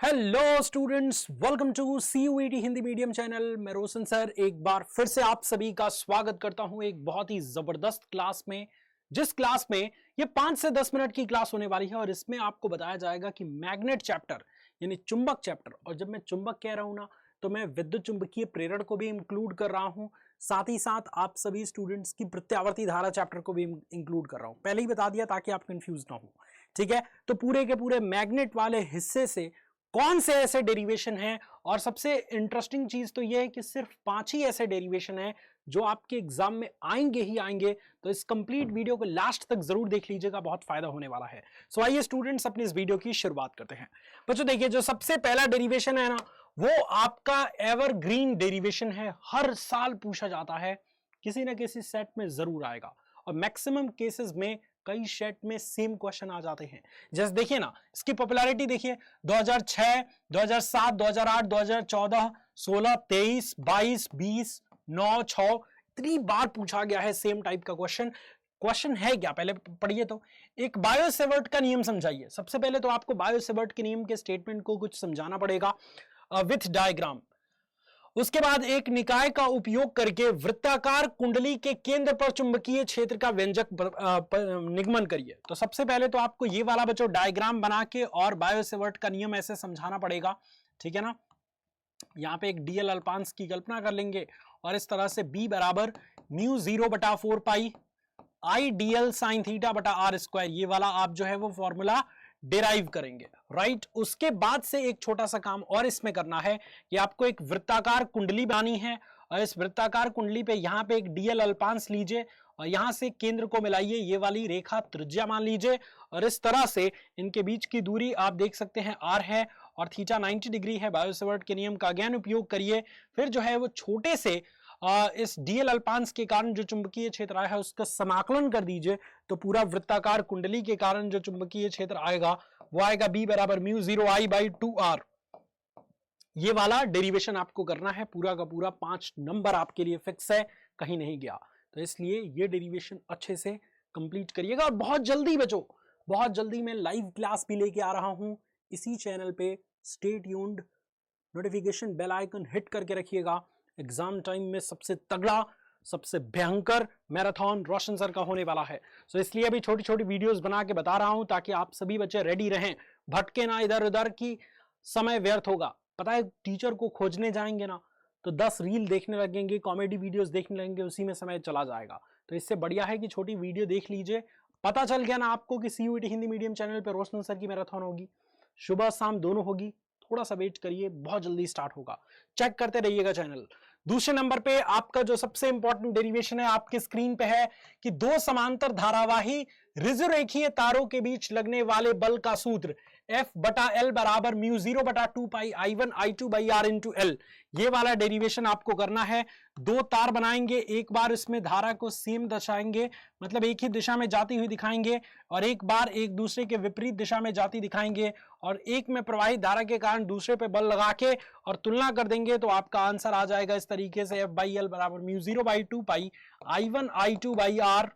Hello students, welcome to CUET Hindi medium channel. मैं Roshan sir एक बार फिर से आप सभी का स्वागत करता हूं एक बहुत ही जबरदस्त क्लास में, जिस क्लास में ये 5 से 10 मिनट की क्लास होने वाली है और इसमें आपको बताया जाएगा कि मैग्नेट चैप्टर यानी चुंबक चैप्टर, और जब मैं चुंबक कह रहा हूं ना तो मैं विद्युत चुंबकीय प्रेरण को भी इंक्लूड कर रहा हूं, साथ ही साथ आप सभी स्टूडेंट्स की प्रत्यावर्ती धारा चैप्टर को भी इंक्लूड कर रहा हूं। पहले ही बता दिया ताकि आप कंफ्यूज ना हो, ठीक है। तो पूरे के पूरे मैग्नेट वाले हिस्से से कौन से ऐसे डेरिवेशन हैं, और सबसे इंटरेस्टिंग चीज तो यह है कि सिर्फ 5 ही ऐसे डेरिवेशन हैं जो आपके एग्जाम में आएंगे ही आएंगे। तो इस कंप्लीट वीडियो को लास्ट तक जरूर देख लीजिएगा, बहुत फायदा होने वाला है। सो आइए स्टूडेंट्स अपनी इस वीडियो की शुरुआत करते हैं। बच्चों देखिए, जो सबसे पहला डेरिवेशन है ना, वो आपका एवरग्रीन डेरिवेशन है। हर साल पूछा जाता है, किसी ना किसी सेट में जरूर आएगा, और मैक्सिमम केसेस में कई सेट में सेम क्वेश्चन आ जाते हैं। जैसे देखिए ना, इसकी पॉपुलैरिटी देखिए, 2006, 2007, 2008, 2014, 16, 23, 22, 20, 9, 6 इतनी बार पूछा गया है सेम टाइप का क्वेश्चन। क्वेश्चन है क्या, पहले पढ़िए। तो एक बायो-सेवर्ट का नियम समझाइए। सबसे पहले तो आपको बायो-सेवर्ट के नियम के स्टेटमेंट को कुछ समझाना पड़ेगा विथ डायग्राम। उसके बाद एक निकाय का उपयोग करके वृत्ताकार कुंडली के केंद्र पर चुंबकीय क्षेत्र का व्यंजक निगमन करिए। तो सबसे पहले तो आपको ये वाला बच्चों डायग्राम बना के और बायो-सेवर्ट का नियम ऐसे समझाना पड़ेगा, ठीक है ना। यहां पे एक डीएल अल्पांश की कल्पना कर लेंगे और इस तरह से B बराबर म्यू 0/4 पाई आई डीएल साइन थीटा बटा आर स्क्वायर, ये वाला आप जो है वो फॉर्मूला डिराइव करेंगे, राइट। उसके बाद से एक छोटा सा काम और इसमें करना है कि आपको एक वृत्ताकार कुंडली बनानी है, और इस वृत्ताकार कुंडली पे यहां पे एक डीएल अल्पांश लीजिए और यहां से केंद्र को मिलाइए, ये वाली रेखा त्रिज्या मान लीजिए, और इस तरह से इनके बीच की दूरी आप देख सकते हैं r है और थीटा 90 डिग्री है। बायो-सेवर्ट के नियम का अगेन उपयोग करिए। फिर जो है वो छोटे से इस डीएल अल्पांश के कारण जो चुंबकीय क्षेत्र आया है उसका समाकलन कर दीजिए, तो पूरा वृत्ताकार कुंडली के कारण जो चुंबकीय क्षेत्र आएगा वो आएगा B बराबर म्यू 0I/2R। ये वाला डेरिवेशन आपको करना है, पूरा का पूरा 5 नंबर आपके लिए फिक्स है, कहीं नहीं गया। तो इसलिए ये डेरिवेशन अच्छे से कंप्लीट करिएगा। और बहुत जल्दी बच्चों, बहुत जल्दी मैं लाइव क्लास भी लेके आ रहा हूं इसी चैनल पे। Stay tuned, notification bell icon hit करके रखिएगा। एग्जाम टाइम में सबसे तगड़ा, सबसे भयंकर मैराथन रोशन सर का होने वाला है। सो इसलिए अभी छोटी छोटी वीडियोस बना के बता रहा हूं ताकि आप सभी बच्चे रेडी रहें, भटके ना इधर उधर की, समय व्यर्थ होगा। पता है, टीचर को खोजने जाएंगे ना तो 10 रील देखने लगेंगे, कॉमेडी वीडियोस देखने लगेंगे, उसी में समय चला जाएगा। तो इससे बढ़िया है कि छोटी वीडियो देख लीजिए। पता चल गया ना आपको कि CUET हिंदी मीडियम चैनल पर रोशन सर की मैराथन होगी, सुबह शाम दोनों होगी। थोड़ा सा वेट करिए, बहुत जल्दी स्टार्ट होगा, चेक करते रहिएगा चैनल। दूसरे नंबर पे आपका जो सबसे इंपॉर्टेंट डेरिवेशन है आपके स्क्रीन पे है कि दो समांतर धारावाही ऋजुरेखीय तारों के बीच लगने वाले बल का सूत्र F/L बराबर म्यू 0/2 पाई I1I2/R इंटू L। ये वाला डेरिवेशन आपको करना है। दो तार बनाएंगे, एक बार इसमें धारा को सेम दर्शाएंगे, मतलब एक ही दिशा में जाती हुई दिखाएंगे, और एक बार एक दूसरे के विपरीत दिशा में जाती दिखाएंगे, और एक में प्रवाहित धारा के कारण दूसरे पे बल लगा के और तुलना कर देंगे, तो आपका आंसर आ जाएगा इस तरीके से F/L बराबर म्यू 0/2 पाई I1I2/R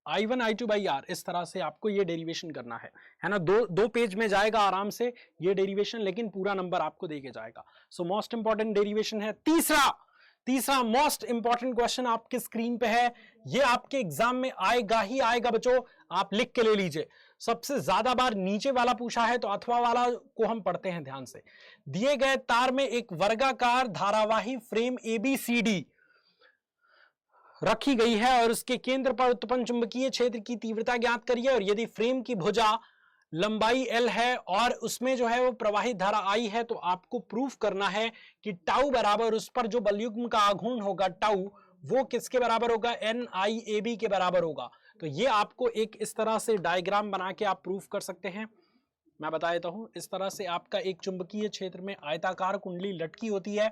I1I2/R। इस तरह से आपको ये डेरिवेशन करना है ना। दो पेज में जाएगा आराम से ये डेरिवेशन, लेकिन पूरा नंबर आपको देके जाएगा। सो मोस्ट इंपॉर्टेंट डेरिवेशन है तीसरा मोस्ट इंपॉर्टेंट क्वेश्चन आपके स्क्रीन पे है। ये आपके एग्जाम में आएगा ही आएगा बच्चों, आप लिख के ले लीजिए। सबसे ज्यादा बार नीचे वाला पूछा है, तो अथवा वाला को हम पढ़ते हैं ध्यान से। दिए गए तार में एक वर्गाकार धारावाही फ्रेम ABCD रखी गई है और उसके केंद्र पर उत्पन्न चुंबकीय क्षेत्र की तीव्रता ज्ञात करिए। और यदि फ्रेम की भुजा लंबाई L है और उसमें जो है वो प्रवाहित धारा I है, तो आपको प्रूफ करना है कि टाउ बराबर उस पर जो बलयुग्म का आघूर्ण होगा टाउ, वो किसके बराबर होगा, NIAB के बराबर होगा। तो ये आपको एक इस तरह से डायग्राम बना के आप प्रूफ कर सकते हैं। मैं बता देता हूं, इस तरह से आपका एक चुंबकीय क्षेत्र में आयताकार कुंडली लटकी होती है।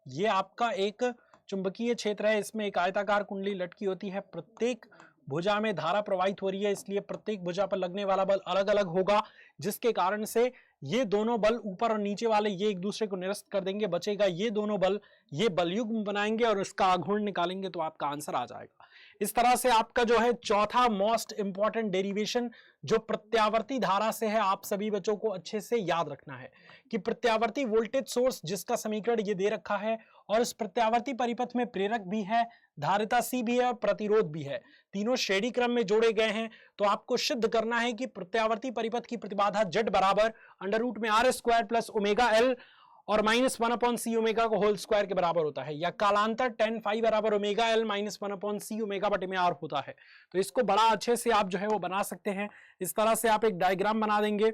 ये आपका एक चुंबकीय क्षेत्र है, इसमें एक आयताकार कुंडली लटकी होती है। प्रत्येक भुजा में धारा प्रवाहित हो रही है, इसलिए प्रत्येक भुजा पर लगने वाला बल अलग अलग होगा, जिसके कारण से ये दोनों बल ऊपर और नीचे वाले ये एक दूसरे को निरस्त कर देंगे। बचेगा ये दोनों बल, ये बलयुग्म बनाएंगे और इसका आघूर्ण निकालेंगे, तो आपका आंसर आ जाएगा। इस तरह से आपका जो है चौथा मोस्ट इंपॉर्टेंट डेरिवेशन जो प्रत्यावर्ती धारा से है, आप सभी बच्चों को अच्छे से याद रखना है कि प्रत्यावर्ती वोल्टेज सोर्स जिसका समीकरण ये दे रखा है और इस प्रत्यावर्ती परिपथ में प्रेरक भी है, धारिता C भी है और प्रतिरोध भी है, तीनों श्रेणी क्रम में जोड़े गए हैं। तो आपको सिद्ध करना है कि प्रत्यावर्ती परिपथ की प्रतिबाधा Z बराबर अंडर रूट में R square plus omega L और -1/c ओमेगा को होल स्क्वायर के बराबर होता है, या कालांतर tan phi बराबर ओमेगा L -1/c ओमेगा बटे में R होता है। तो इसको बड़ा अच्छे से आप जो है वो बना सकते हैं। इस तरह से आप एक डायग्राम बना देंगे,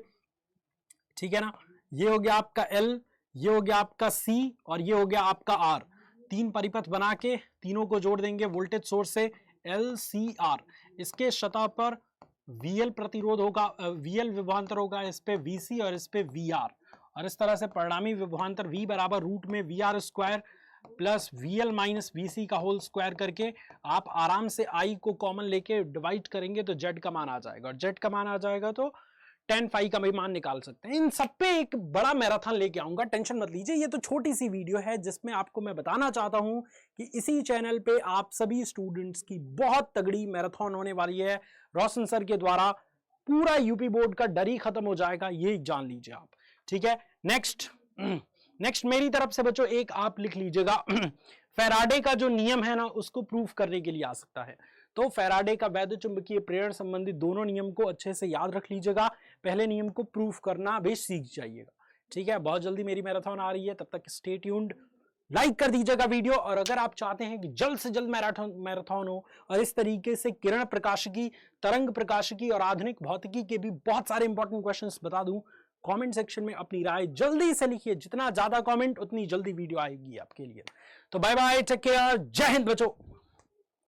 ठीक है ना। ये हो गया आपका L, ये हो गया आपका C और ये हो गया आपका R। तीन परिपथ बना के तीनों को जोड़ देंगे वोल्टेज सोर्स से LCR। इसके सतह पर VL प्रतिरोध होगा, VL विभवांतर होगा, इस पे VC और इस पे VR। और इस तरह से परिणामी विभवांतर V बराबर रूट में VR square plus VL minus VC का होल स्क्वायर करके आप आराम से I को कॉमन लेके डिवाइड करेंगे तो Z का मान आ जाएगा, और Z का मान आ जाएगा तो tan phi का भी मान निकाल सकते हैं। इन सब पे एक बड़ा मैराथन लेके आऊंगा, टेंशन मत लीजिए। ये तो छोटी सी वीडियो है जिसमें आपको मैं बताना चाहता हूं कि इसी चैनल पे आप सभी स्टूडेंट्स की बहुत तगड़ी मैराथन होने वाली है। रोशन सर के द्वारा पूरा यूपी बोर्ड का डर ही खत्म हो जाएगा, ये जान लीजिए आप, ठीक है। नेक्स्ट मेरी तरफ से बच्चों एक आप लिख लीजिएगा, फैराडे का जो नियम है ना उसको प्रूफ करने के लिए आ सकता है। तो फैराडे का वैद्युत चुंबकीय प्रेरण संबंधी दोनों नियम को अच्छे से याद रख लीजिएगा, पहले नियम को प्रूफ करना भी सीख जाइएगा, ठीक है। बहुत जल्दी मेरी मैराथन आ रही है, तब तक स्टे ट्यून्ड, लाइक कर दीजिएगा वीडियो। और अगर आप चाहते हैं कि जल्द से जल्द मैराथन हो और इस तरीके से किरण प्रकाशिकी, तरंग प्रकाशिकी और आधुनिक भौतिकी के भी बहुत सारे इंपॉर्टेंट क्वेश्चंस बता दूं, कमेंट सेक्शन में अपनी राय जल्दी से लिखिए। जितना ज्यादा कमेंट उतनी जल्दी वीडियो आएगी आपके लिए। तो बाय बाय, टेक केयर, जय हिंद बच्चों।